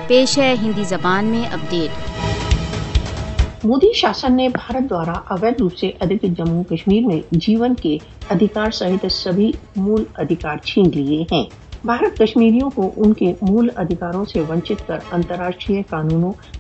پیش ہے ہندی زبان میں اپڈیٹ۔ مودی شاسن نے بھارت دوارا اویدھ روپ سے ادھکت جموں کشمیر میں جیون کے ادھیکار سہت سبھی مول ادھیکار چھین لیے ہیں۔ بھارت کشمیریوں کو ان کے مول ادھیکاروں سے ونچت کر انترراشٹریہ قانونوں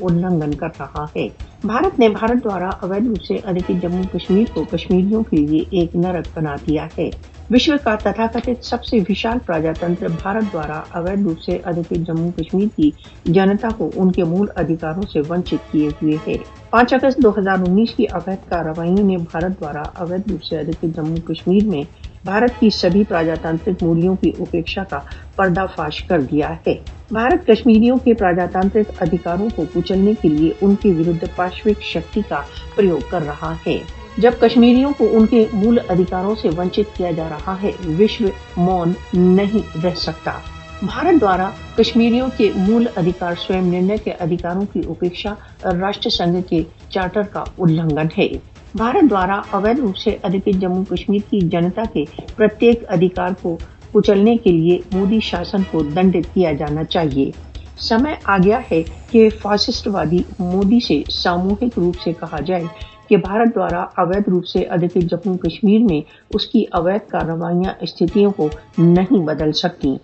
النگھن کر رہا ہے۔ بھارت نے بھارت دوارا اویدھ روپ سے ادھکت جموں کشمیر کو کشمیریوں کے لیے ایک نرک بنا دیا ہے۔ وشو کا تتھاکتھت سب سے وشال پرجاتنتر بھارت دوارا اویدھ روپ سے ادھکت جموں کشمیر کی جنتا کو ان کے مول ادھیکاروں سے ونچت کیے ہوئے ہے۔ 5 اگست 2019 کی اویدھ کارروائیوں نے بھارت دوارا اویدھ روپ سے ادھکت جموں کشمیر میں بھارت کی سبھی پرجاتنترک مولیوں کی اپیکشا کا پردہ فاش کر دیا ہے۔ بھارت کشمیریوں کے پرجاتنترک ادھیکاروں کو کچلنے کے لیے ان کے ورد پاشوک شکتی کا پریوگ کر رہا ہے۔ جب کشمیریوں کو ان کے مول ادھیکاروں سے ونچت کیا جا رہا ہے، وشو مون نہیں رہ سکتا۔ بھارت دوارا کشمیریوں کے مول ادھیکار سویم نرنے کے ادھیکاروں کی اپیکشا راشٹر سنگھ کے چارٹر کا النگھن ہے۔ بھارت دوارا اویدھ روپ سے ادھکت جموں کشمیر کی جنتا کے پرتیک ادھیکار کو کچلنے کے لیے مودی شاسن کو دنڈت کیا جانا چاہیے۔ سمے آ گیا ہے کہ فاسسٹ وادی مودی سے ساموہک روپ سے کہا جائے کہ بھارت دوارا اویدھ روپ سے ادھکت جموں کشمیر میں اس کی اویدھ کارروائیاں استھتیوں کو نہیں بدل سکتی۔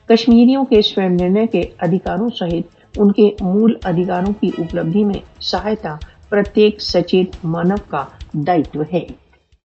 کشمیریوں کے سویم نرنے کے ادھیکاروں سہت ان کے مول ادھیکاروں کی اپلبدھی میں سہایتا پرتیک سچیت مانو کا دائتو ہے۔